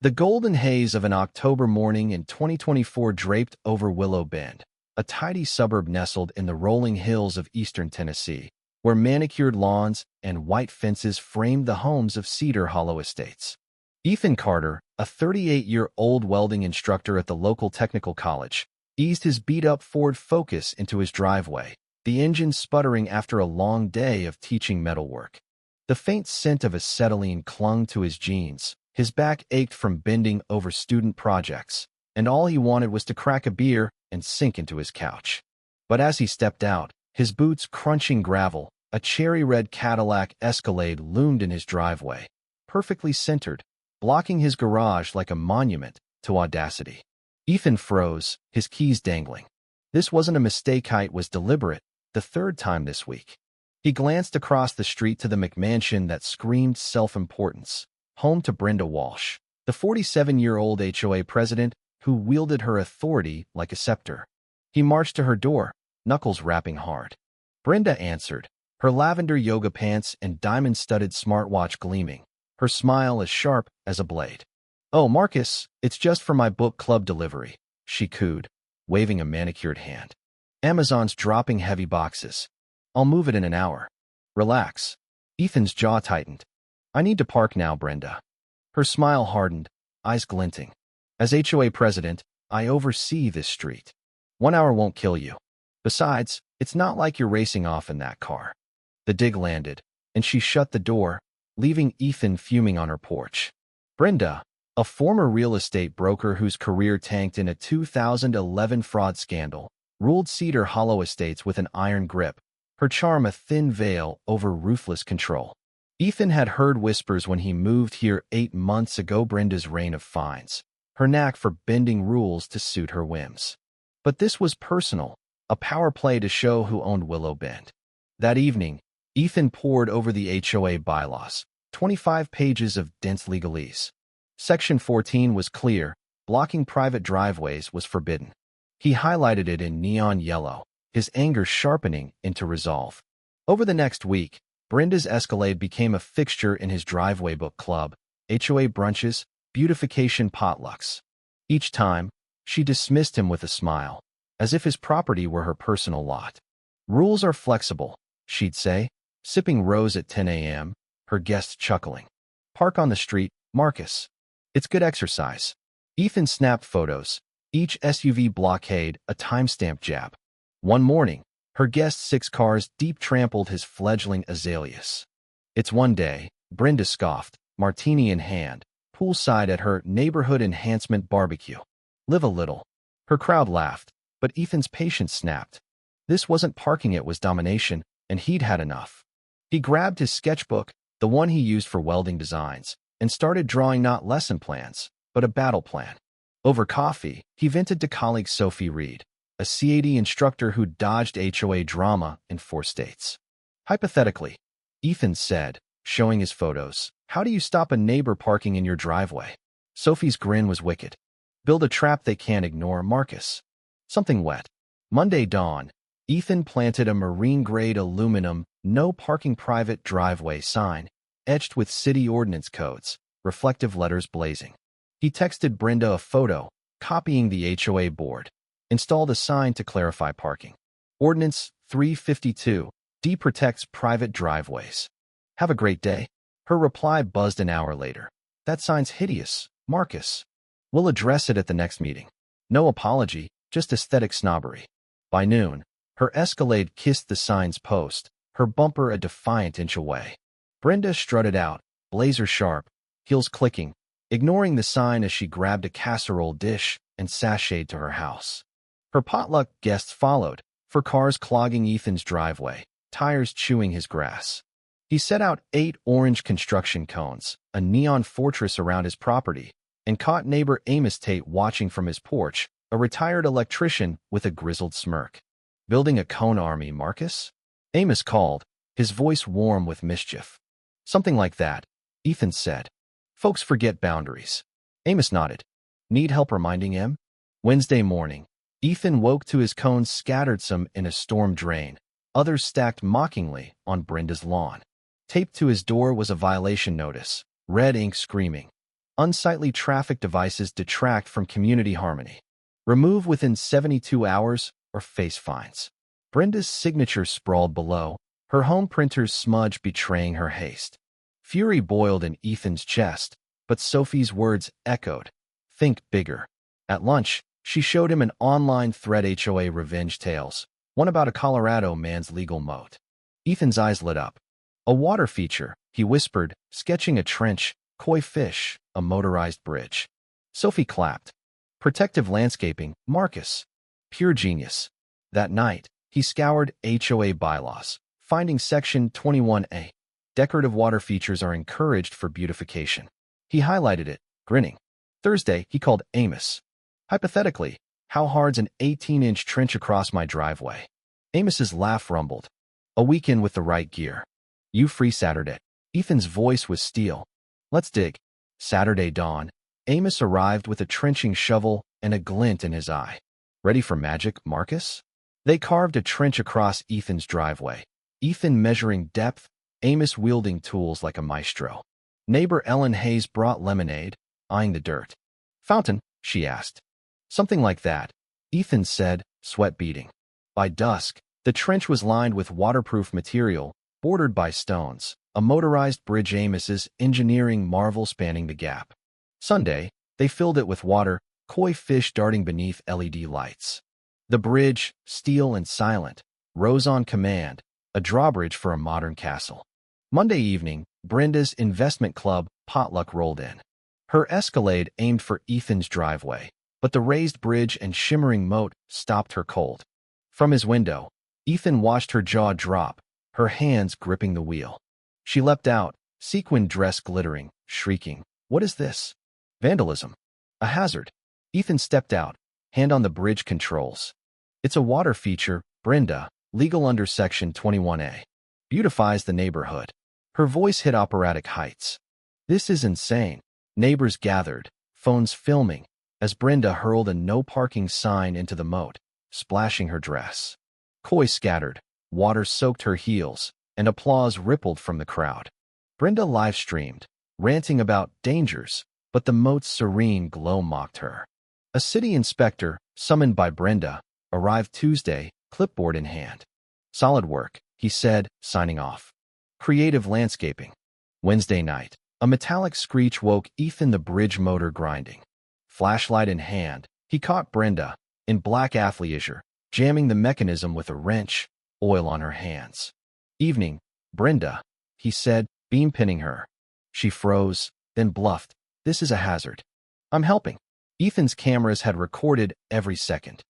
The golden haze of an October morning in 2024 draped over Willow Bend, a tidy suburb nestled in the rolling hills of eastern Tennessee, where manicured lawns and white fences framed the homes of Cedar Hollow Estates. Ethan Carter, a 38-year-old welding instructor at the local technical college, eased his beat-up Ford Focus into his driveway, the engine sputtering after a long day of teaching metalwork. The faint scent of acetylene clung to his jeans. His back ached from bending over student projects, and all he wanted was to crack a beer and sink into his couch. But as he stepped out, his boots crunching gravel, a cherry-red Cadillac Escalade loomed in his driveway, perfectly centered, blocking his garage like a monument to audacity. Ethan froze, his keys dangling. This wasn't a mistake, it was deliberate, the third time this week. He glanced across the street to the McMansion that screamed self-importance, home to Brenda Walsh, the 47-year-old HOA president who wielded her authority like a scepter. He marched to her door, knuckles rapping hard. Brenda answered, her lavender yoga pants and diamond-studded smartwatch gleaming, her smile as sharp as a blade. "Oh, Marcus, it's just for my book club delivery," she cooed, waving a manicured hand. "Amazon's dropping heavy boxes. I'll move it in an hour. Relax." Ethan's jaw tightened. "I need to park now, Brenda." Her smile hardened, eyes glinting. "As HOA president, I oversee this street. 1 hour won't kill you. Besides, it's not like you're racing off in that car." The dig landed, and she shut the door, leaving Ethan fuming on her porch. Brenda, a former real estate broker whose career tanked in a 2011 fraud scandal, ruled Cedar Hollow Estates with an iron grip, her charm a thin veil over ruthless control. Ethan had heard whispers when he moved here 8 months ago, Brenda's reign of fines, her knack for bending rules to suit her whims. But this was personal, a power play to show who owned Willow Bend. That evening, Ethan pored over the HOA bylaws, 25 pages of dense legalese. Section 14 was clear, blocking private driveways was forbidden. He highlighted it in neon yellow, his anger sharpening into resolve. Over the next week, Brenda's Escalade became a fixture in his driveway book club, HOA brunches, beautification potlucks. Each time, she dismissed him with a smile, as if his property were her personal lot. "Rules are flexible," she'd say, sipping rose at 10 a.m., her guests chuckling. "Park on the street, Marcus. It's good exercise." Ethan snapped photos, each SUV blockade a timestamp jab. One morning, her guest's 6 cars deep trampled his fledgling azaleas. "It's one day," Brenda scoffed, martini in hand, poolside at her neighborhood enhancement barbecue. "Live a little." Her crowd laughed, but Ethan's patience snapped. This wasn't parking, it was domination, and he'd had enough. He grabbed his sketchbook, the one he used for welding designs, and started drawing not lesson plans, but a battle plan. Over coffee, he vented to colleague Sophie Reed, a CAD instructor who dodged HOA drama in 4 states. "Hypothetically," Ethan said, showing his photos, "how do you stop a neighbor parking in your driveway?" Sophie's grin was wicked. "Build a trap they can't ignore, Marcus." Something wet. Monday dawn, Ethan planted a marine-grade aluminum, "No parking private driveway" sign, etched with city ordinance codes, reflective letters blazing. He texted Brenda a photo, copying the HOA board. "Install the sign to clarify parking. Ordinance 352, D protects private driveways. Have a great day." Her reply buzzed an hour later. "That sign's hideous, Marcus. We'll address it at the next meeting." No apology, just aesthetic snobbery. By noon, her Escalade kissed the sign's post, her bumper a defiant inch away. Brenda strutted out, blazer sharp, heels clicking, ignoring the sign as she grabbed a casserole dish and sashayed to her house. Her potluck guests followed, for cars clogging Ethan's driveway, tires chewing his grass. He set out 8 orange construction cones, a neon fortress around his property, and caught neighbor Amos Tate watching from his porch, a retired electrician with a grizzled smirk. "Building a cone army, Marcus?" Amos called, his voice warm with mischief. "Something like that," Ethan said. "Folks forget boundaries." Amos nodded. "Need help reminding him?" Wednesday morning, Ethan woke to his cones scattered, some in a storm drain, others stacked mockingly on Brenda's lawn. Taped to his door was a violation notice, red ink screaming, Unsightly traffic devices detract from community harmony. Remove within 72 hours or face fines. Brenda's signature sprawled below, her home printer's smudge betraying her haste. Fury boiled in Ethan's chest, but Sophie's words echoed. Think bigger. At lunch, she showed him an online thread HOA revenge tales, one about a Colorado man's legal moat. Ethan's eyes lit up. A water feature, he whispered, sketching a trench, koi fish, a motorized bridge. Sophie clapped. Protective landscaping, Marcus. Pure genius. That night, he scoured HOA bylaws, finding Section 21A. Decorative water features are encouraged for beautification. He highlighted it, grinning. Thursday, he called Amos. Hypothetically, how hard's an 18-inch trench across my driveway? Amos's laugh rumbled. A weekend with the right gear. You free Saturday? Ethan's voice was steel. Let's dig. Saturday dawn. Amos arrived with a trenching shovel and a glint in his eye. Ready for magic, Marcus? They carved a trench across Ethan's driveway. Ethan measuring depth, Amos wielding tools like a maestro. Neighbor Ellen Hayes brought lemonade, eyeing the dirt. Fountain? She asked. Something like that, Ethan said, sweat beading. By dusk, the trench was lined with waterproof material, bordered by stones, a motorized bridge, Amos's engineering marvel spanning the gap. Sunday, they filled it with water, koi fish darting beneath LED lights. The bridge, steel and silent, rose on command, a drawbridge for a modern castle. Monday evening, Brenda's investment club potluck rolled in. Her Escalade aimed for Ethan's driveway, but the raised bridge and shimmering moat stopped her cold. From his window, Ethan watched her jaw drop, her hands gripping the wheel. She leapt out, sequined dress glittering, shrieking, "What is this?" Vandalism. A hazard. Ethan stepped out, hand on the bridge controls. It's a water feature, Brenda, legal under Section 21A. Beautifies the neighborhood. Her voice hit operatic heights. This is insane. Neighbors gathered, phones filming, as Brenda hurled a no parking sign into the moat, splashing her dress. Koi scattered, water soaked her heels, and applause rippled from the crowd. Brenda live-streamed, ranting about dangers, but the moat's serene glow mocked her. A city inspector, summoned by Brenda, arrived Tuesday, clipboard in hand. Solid work, he said, signing off. Creative landscaping. Wednesday night, a metallic screech woke Ethan, the bridge motor grinding. Flashlight in hand, he caught Brenda, in black athleisure, jamming the mechanism with a wrench, oil on her hands. Evening, Brenda, he said, beam pinning her. She froze, then bluffed. This is a hazard. I'm helping. Ethan's cameras had recorded every second.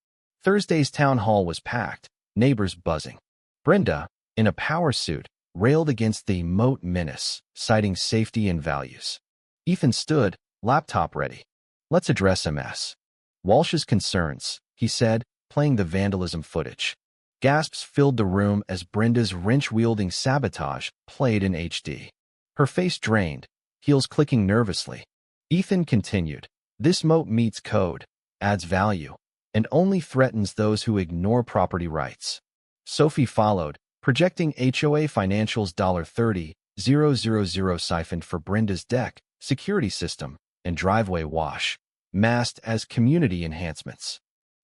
Thursday's town hall was packed, neighbors buzzing. Brenda, in a power suit, railed against the moat menace, citing safety and values. Ethan stood, laptop ready. Let's address MS. Walsh's concerns, he said, playing the vandalism footage. Gasps filled the room as Brenda's wrench-wielding sabotage played in HD. Her face drained, heels clicking nervously. Ethan continued, this moat meets code, adds value, and only threatens those who ignore property rights. Sophie followed, projecting HOA financials $30,000 siphoned for Brenda's deck, security system, and driveway wash, masked as community enhancements.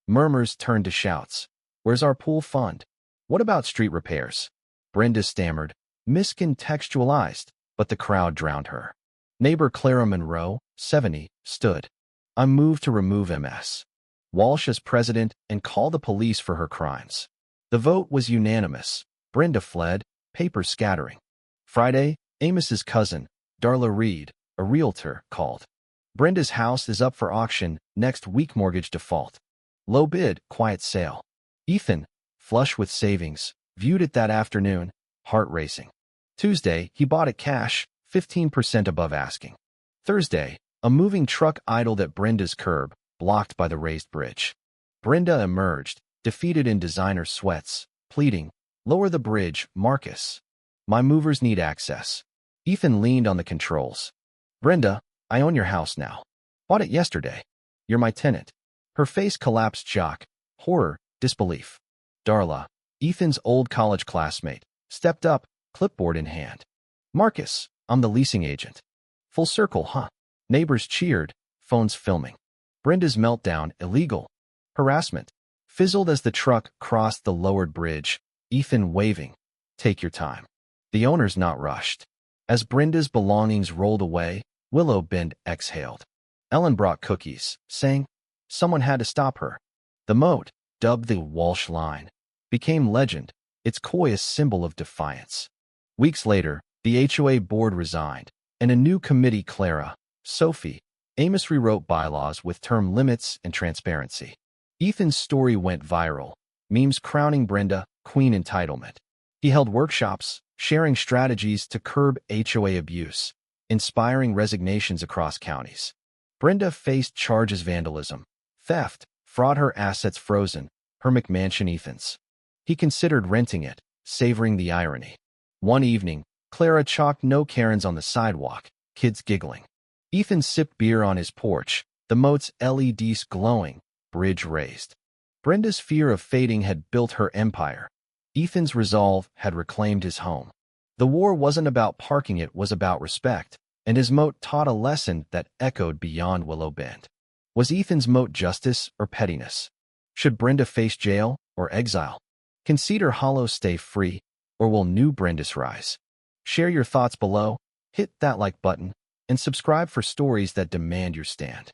Murmurs turned to shouts. Where's our pool fund? What about street repairs? Brenda stammered, miscontextualized, but the crowd drowned her. Neighbor Clara Monroe, 70, stood. I'm moved to remove MS. Walsh as president and call the police for her crimes. The vote was unanimous. Brenda fled, papers scattering. Friday, Amos's cousin, Darla Reed, a realtor, called. Brenda's house is up for auction next week, mortgage default. Low bid, quiet sale. Ethan, flush with savings, viewed it that afternoon, heart racing. Tuesday, he bought it cash, 15% above asking. Thursday, a moving truck idled at Brenda's curb, blocked by the raised bridge. Brenda emerged, defeated in designer sweats, pleading, lower the bridge, Marcus. My movers need access. Ethan leaned on the controls. Brenda, I own your house now. Bought it yesterday. You're my tenant. Her face collapsed shock, horror, disbelief. Darla, Ethan's old college classmate, stepped up, clipboard in hand. Marcus, I'm the leasing agent. Full circle, huh? Neighbors cheered, phones filming. Brenda's meltdown, illegal. Harassment, fizzled as the truck crossed the lowered bridge, Ethan waving. Take your time. The owner's not rushed. As Brenda's belongings rolled away, Willow Bend exhaled. Ellen brought cookies, saying someone had to stop her. The Moat, dubbed the Walsh Line, became legend, its coyest symbol of defiance. Weeks later, the HOA board resigned, and a new committee, Clara, Sophie, Amos, rewrote bylaws with term limits and transparency. Ethan's story went viral, memes crowning Brenda, Queen Entitlement. He held workshops, sharing strategies to curb HOA abuse, inspiring resignations across counties. Brenda faced charges vandalism, theft, fraud, her assets frozen, her McMansion Ethan's. He considered renting it, savoring the irony. One evening, Clara chalked "No Karens" on the sidewalk, kids giggling. Ethan sipped beer on his porch, the Moat's LEDs glowing, bridge raised. Brenda's fear of fading had built her empire. Ethan's resolve had reclaimed his home. The war wasn't about parking, it was about respect, and his Moat taught a lesson that echoed beyond Willow Bend. Was Ethan's Moat justice or pettiness? Should Brenda face jail or exile? Can Cedar Hollow stay free, or will new Brenda's rise? Share your thoughts below, hit that like button, and subscribe for stories that demand your stand.